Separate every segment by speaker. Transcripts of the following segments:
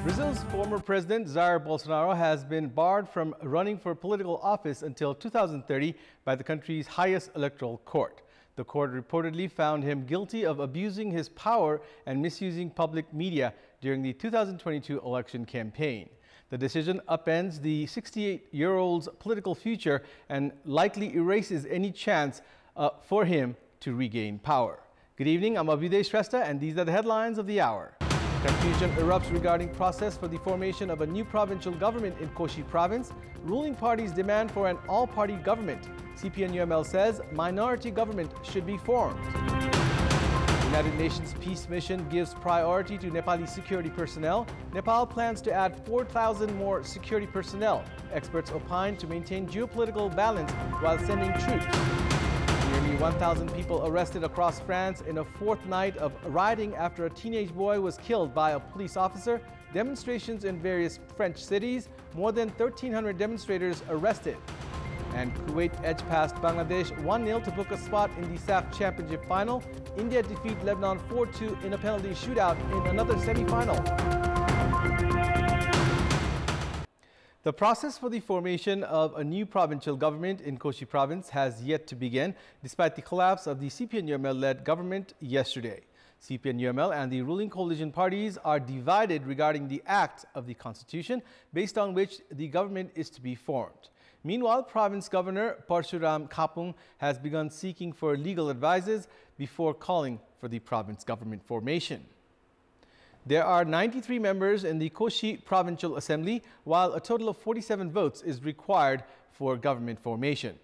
Speaker 1: Brazil's former president, Jair Bolsonaro, has been barred from running for political office until 2030 by the country's highest electoral court. The court reportedly found him guilty of abusing his power and misusing public media during the 2022 election campaign. The decision upends the 68-year-old's political future and likely erases any chance for him to regain power. Good evening, I'm Abhidesh Shrestha, and these are the headlines of the hour. Confusion erupts regarding process for the formation of a new provincial government in Koshi province. Ruling parties demand for an all-party government. CPN-UML says minority government should be formed. The United Nations Peace Mission gives priority to Nepali security personnel. Nepal plans to add 4,000 more security personnel. Experts opine to maintain geopolitical balance while sending troops. Nearly 1,000 people arrested across France in a fourth night of rioting after a teenage boy was killed by a police officer. Demonstrations in various French cities. More than 1,300 demonstrators arrested. And Kuwait edged past Bangladesh 1-0 to book a spot in the SAF Championship final. India defeat Lebanon 4-2 in a penalty shootout in another semi-final. The process for the formation of a new provincial government in Koshi province has yet to begin, despite the collapse of the CPN-UML-led government yesterday. CPN-UML and the ruling coalition parties are divided regarding the act of the constitution based on which the government is to be formed. Meanwhile, Province Governor Parshuram Kapung has begun seeking for legal advices before calling for the province government formation. There are 93 members in the Koshi Provincial Assembly, while a total of 47 votes is required for government formation.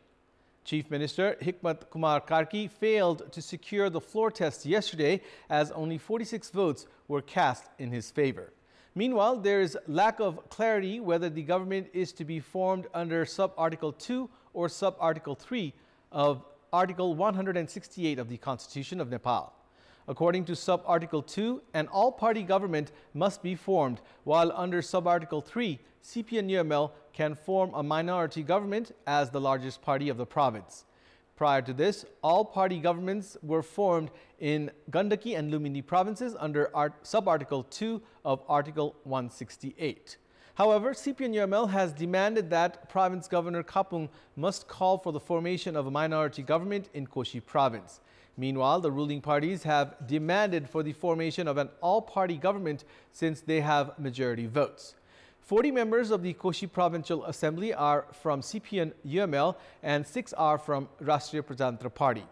Speaker 1: Chief Minister Hikmat Kumar Karki failed to secure the floor test yesterday as only 46 votes were cast in his favor. Meanwhile, there is lack of clarity whether the government is to be formed under Sub-Article 2 or Sub-Article 3 of Article 168 of the Constitution of Nepal. According to Sub-Article 2, an all-party government must be formed, while under Sub-Article 3, CPN-UML can form a minority government as the largest party of the province. Prior to this, all-party governments were formed in Gandaki and Lumini provinces under Sub-Article 2 of Article 168. However, CPN-UML has demanded that Province Governor Kapung must call for the formation of a minority government in Koshi province. Meanwhile, the ruling parties have demanded for the formation of an all-party government since they have majority votes. 40 members of the Koshi Provincial Assembly are from CPN-UML and 6 are from Rashtriya Prajantra Party.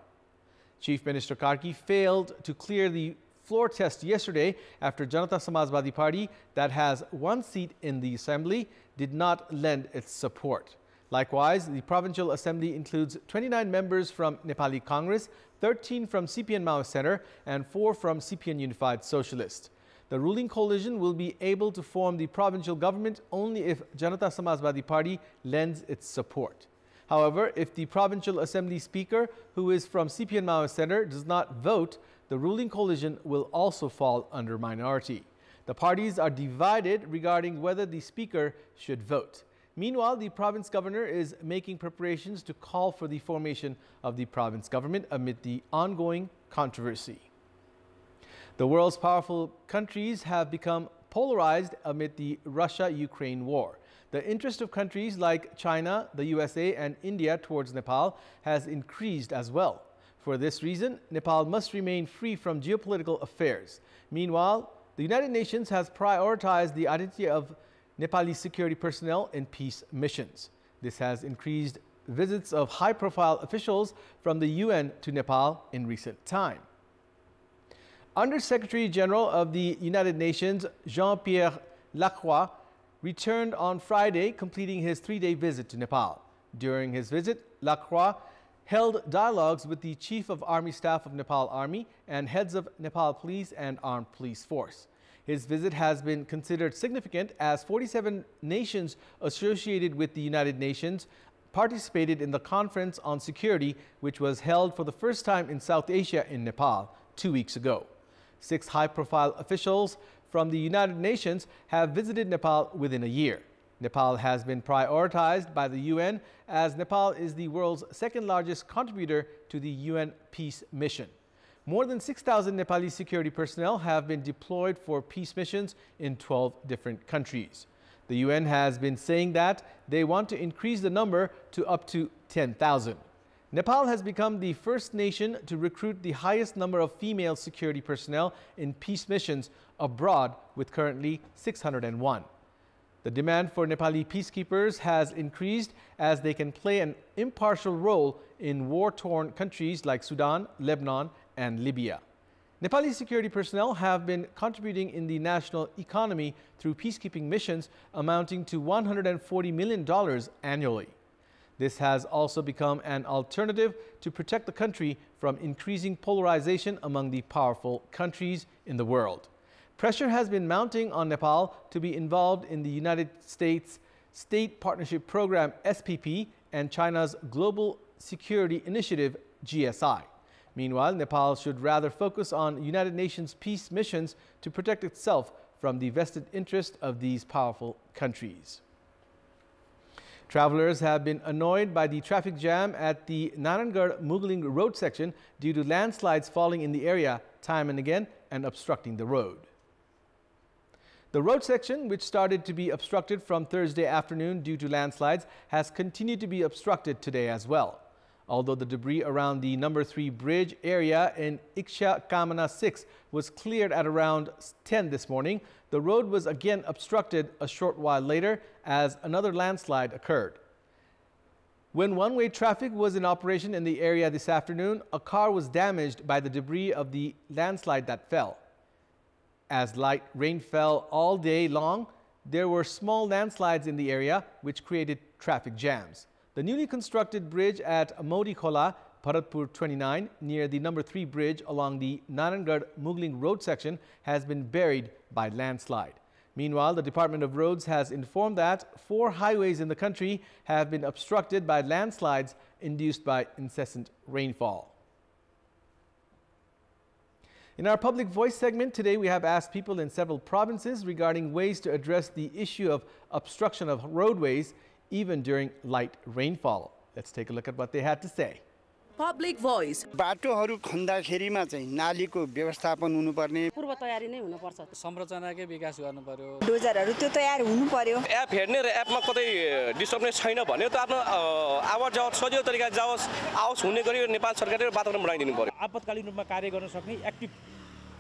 Speaker 1: Chief Minister Karki failed to clear the floor test yesterday after Janata Samajwadi Party, that has 1 seat in the assembly, did not lend its support. Likewise, the Provincial Assembly includes 29 members from Nepali Congress, 13 from CPN Maoist Center, and 4 from CPN Unified Socialist. The ruling coalition will be able to form the provincial government only if Janata Samajwadi Party lends its support. However, if the Provincial Assembly Speaker, who is from CPN Maoist Center, does not vote, the ruling coalition will also fall under minority. The parties are divided regarding whether the Speaker should vote. Meanwhile, the province governor is making preparations to call for the formation of the province government amid the ongoing controversy. The world's powerful countries have become polarized amid the Russia-Ukraine war. The interest of countries like China, the USA, and India towards Nepal has increased as well. For this reason, Nepal must remain free from geopolitical affairs. Meanwhile, the United Nations has prioritized the identity of Nepali security personnel in peace missions. This has increased visits of high-profile officials from the UN to Nepal in recent time. Under-Secretary General of the United Nations, Jean-Pierre Lacroix, returned on Friday, completing his 3-day visit to Nepal. During his visit, Lacroix held dialogues with the Chief of Army Staff of Nepal Army and heads of Nepal Police and Armed Police Force. His visit has been considered significant as 47 nations associated with the United Nations participated in the Conference on Security, which was held for the first time in South Asia in Nepal 2 weeks ago. 6 high-profile officials from the United Nations have visited Nepal within a year. Nepal has been prioritized by the UN as Nepal is the world's second largest contributor to the UN peace mission. More than 6,000 Nepali security personnel have been deployed for peace missions in 12 different countries. The UN has been saying that they want to increase the number to up to 10,000. Nepal has become the first nation to recruit the highest number of female security personnel in peace missions abroad, with currently 601. The demand for Nepali peacekeepers has increased as they can play an impartial role in war-torn countries like Sudan, Lebanon, and Libya. Nepali security personnel have been contributing in the national economy through peacekeeping missions amounting to $140 million annually. This has also become an alternative to protect the country from increasing polarization among the powerful countries in the world. Pressure has been mounting on Nepal to be involved in the United States State Partnership Program (SPP) and China's Global Security Initiative (GSI). Meanwhile, Nepal should rather focus on United Nations peace missions to protect itself from the vested interest of these powerful countries. Travelers have been annoyed by the traffic jam at the Narangad-Mugling road section due to landslides falling in the area time and again and obstructing the road. The road section, which started to be obstructed from Thursday afternoon due to landslides, has continued to be obstructed today as well. Although the debris around the number 3 bridge area in Iksha Kamana 6 was cleared at around 10 this morning, the road was again obstructed a short while later as another landslide occurred. When one-way traffic was in operation in the area this afternoon, a car was damaged by the debris of the landslide that fell. As light rain fell all day long, there were small landslides in the area which created traffic jams. The newly constructed bridge at Modikhola, Bharatpur 29, near the number 3 bridge along the Narangad-Mugling road section, has been buried by landslide. Meanwhile, the Department of Roads has informed that 4 highways in the country have been obstructed by landslides induced by incessant rainfall. In our Public Voice segment today, we have asked people in several provinces regarding ways to address the issue of obstruction of roadways even during light rainfall. Let's take a look at what they had to say.
Speaker 2: Public Voice.
Speaker 3: बाटोहरु खन्दाखेरिमा चाहिँ नालीको व्यवस्थापन हुनुपर्ने,
Speaker 4: पूर्व तयारी नै हुनुपर्छ,
Speaker 5: संरचनाकै विकास गर्नु पर्यो,
Speaker 6: डोजरहरु त्यो तयार हुनु पर्यो,
Speaker 7: एप हेर्ने र एपमा कतै डिस्टर्बनेस छैन भन्यो त आफ्नो आवाज जाओस् सजिलो तरिकाले जाओस् आओस् हुने गरी नेपाल सरकारले वातावरण बनाइदिनु पर्यो।
Speaker 8: आपतकालीन रूपमा कार्य गर्न सक्ने एक्टिभ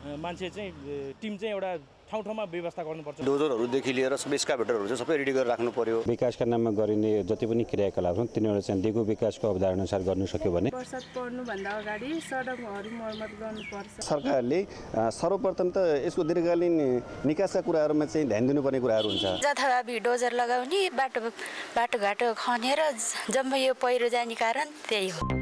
Speaker 8: मान्छे चाहिँ टिम चाहिँ एउटा ठाउँ-ठाउँमा व्यवस्था गर्नुपर्छ।
Speaker 7: डोजरहरुदेखि लिएर सबै स्काभेटरहरु चाहिँ सबै रेडी गरेर राख्नु पर्यो।
Speaker 9: विकासका नाममा गरिने जति पनि क्रियाकलाप छन् तिनीहरु चाहिँ दिगो विकासको अवधारणा अनुसार गर्न सक्यो भने
Speaker 10: वर्षत पर्नु भन्दा अगाडि सडकहरु मर्मत गर्नुपर्छ।
Speaker 11: सरकारले सर्वप्रथम त यसको दीर्घकालीन निकासका कुराहरुमा चाहिँ ध्यान दिनुपर्ने कुराहरु हुन्छ।
Speaker 12: जथाभावी डोजर लगाउने, बाटोघाटो खनेर जम्मै यो पहिरो जाने कारण त्यही हो।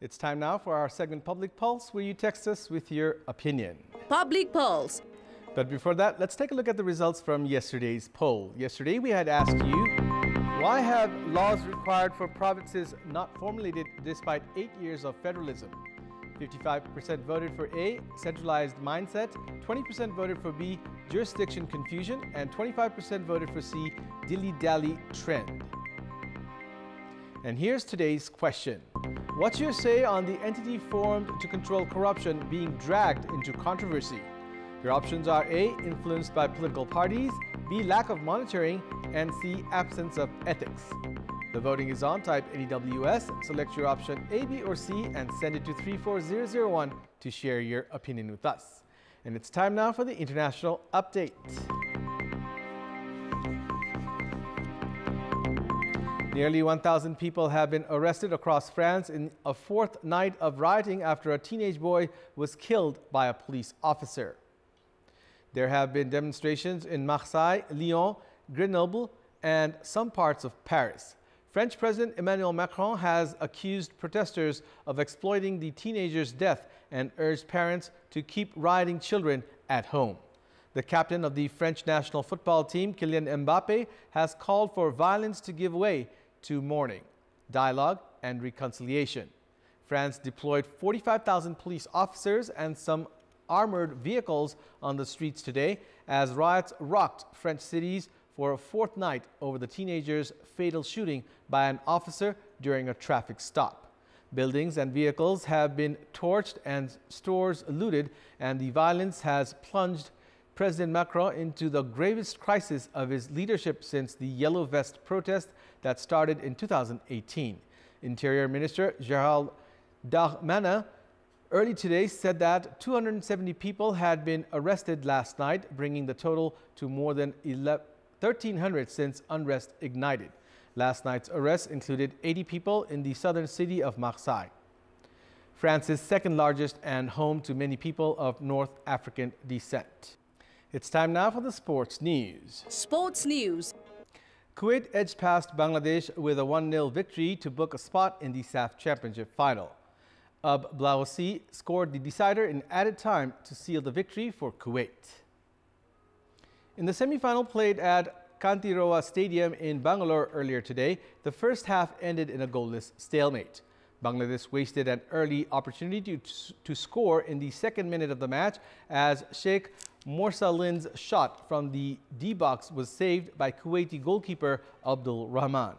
Speaker 1: It's time now for our segment Public Pulse, where you text us with your opinion.
Speaker 2: Public Pulse.
Speaker 1: But before that, let's take a look at the results from yesterday's poll. Yesterday, we had asked you, why have laws required for provinces not formulated despite 8 years of federalism? 55% voted for A, centralized mindset, 20% voted for B, jurisdiction confusion, and 25% voted for C, dilly-dally trend. And here's today's question. What's your say on the entity formed to control corruption being dragged into controversy? Your options are A, influenced by political parties, B, lack of monitoring, and C, absence of ethics. The voting is on. Type NEWS, select your option A, B, or C, and send it to 34001 to share your opinion with us. And it's time now for the international update. Nearly 1,000 people have been arrested across France in a 4th night of rioting after a teenage boy was killed by a police officer. There have been demonstrations in Marseille, Lyon, Grenoble, and some parts of Paris. French President Emmanuel Macron has accused protesters of exploiting the teenager's death and urged parents to keep rioting children at home. The captain of the French national football team, Kylian Mbappé, has called for violence to give way to mourning, dialogue, and reconciliation. France deployed 45,000 police officers and some armored vehicles on the streets today as riots rocked French cities for a 4th night over the teenager's fatal shooting by an officer during a traffic stop. Buildings and vehicles have been torched and stores looted, and the violence has plunged President Macron into the gravest crisis of his leadership since the Yellow Vest protest that started in 2018. Interior Minister Gérald Darmanin early today said that 270 people had been arrested last night, bringing the total to more than 1,300 since unrest ignited. Last night's arrests included 80 people in the southern city of Marseille, France's second largest and home to many people of North African descent. It's time now for the sports news.
Speaker 2: Sports news.
Speaker 1: Kuwait edged past Bangladesh with a 1-0 victory to book a spot in the SAF Championship final. Blaosi scored the decider in added time to seal the victory for Kuwait. In the semi-final played at Kantipur Stadium in Bangalore earlier today, the first half ended in a goalless stalemate. Bangladesh wasted an early opportunity to score in the second minute of the match as Sheikh Morsalin's shot from the D-box was saved by Kuwaiti goalkeeper Abdul Rahman.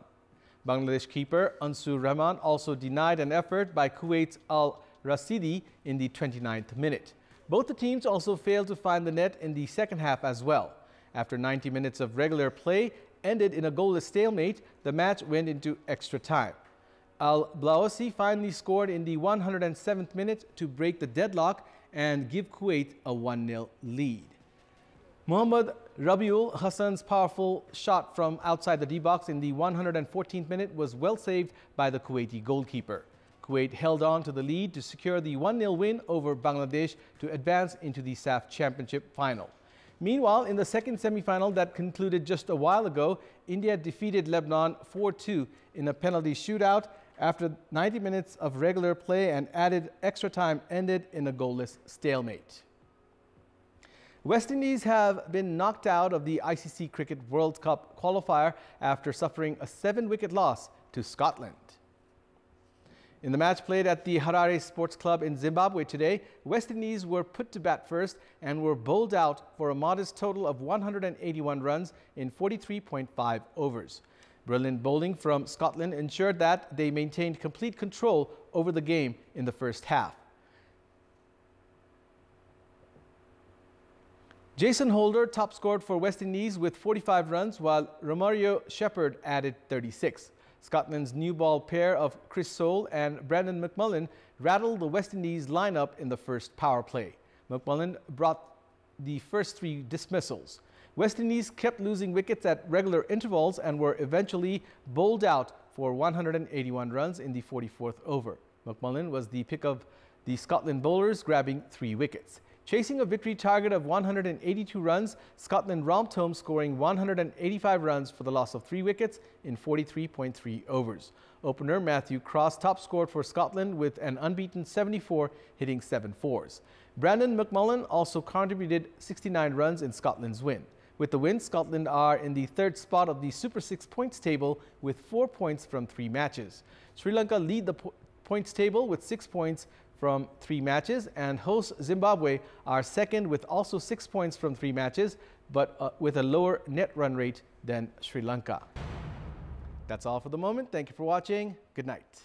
Speaker 1: Bangladesh keeper Ansur Rahman also denied an effort by Kuwait's Al Rasidi in the 29th minute. Both the teams also failed to find the net in the second half as well. After 90 minutes of regular play ended in a goalless stalemate, the match went into extra time. Al Blaosi finally scored in the 107th minute to break the deadlock and give Kuwait a 1-0 lead. Mohammad Rabiul Hassan's powerful shot from outside the D-box in the 114th minute was well saved by the Kuwaiti goalkeeper. Kuwait held on to the lead to secure the 1-0 win over Bangladesh to advance into the SAF Championship final. Meanwhile, in the second semi-final that concluded just a while ago, India defeated Lebanon 4-2 in a penalty shootout after 90 minutes of regular play, and added extra time ended in a goalless stalemate. West Indies have been knocked out of the ICC Cricket World Cup qualifier after suffering a 7-wicket loss to Scotland. In the match played at the Harare Sports Club in Zimbabwe today, West Indies were put to bat first and were bowled out for a modest total of 181 runs in 43.5 overs. Brilliant bowling from Scotland ensured that they maintained complete control over the game in the first half. Jason Holder top scored for West Indies with 45 runs, while Romario Shepherd added 36. Scotland's new ball pair of Chris Soule and Brandon McMullen rattled the West Indies lineup in the first power play. McMullen brought the first 3 dismissals. West Indies kept losing wickets at regular intervals and were eventually bowled out for 181 runs in the 44th over. McMullen was the pick of the Scotland bowlers, grabbing 3 wickets. Chasing a victory target of 182 runs, Scotland romped home, scoring 185 runs for the loss of 3 wickets in 43.3 overs. Opener Matthew Cross top scored for Scotland with an unbeaten 74, hitting 7 fours. Brandon McMullen also contributed 69 runs in Scotland's win. With the win, Scotland are in the 3rd spot of the Super 6 points table with 4 points from 3 matches. Sri Lanka lead the points table with 6 points from 3 matches, and hosts Zimbabwe are second with also 6 points from 3 matches, but with a lower net run rate than Sri Lanka. That's all for the moment. Thank you for watching. Good night.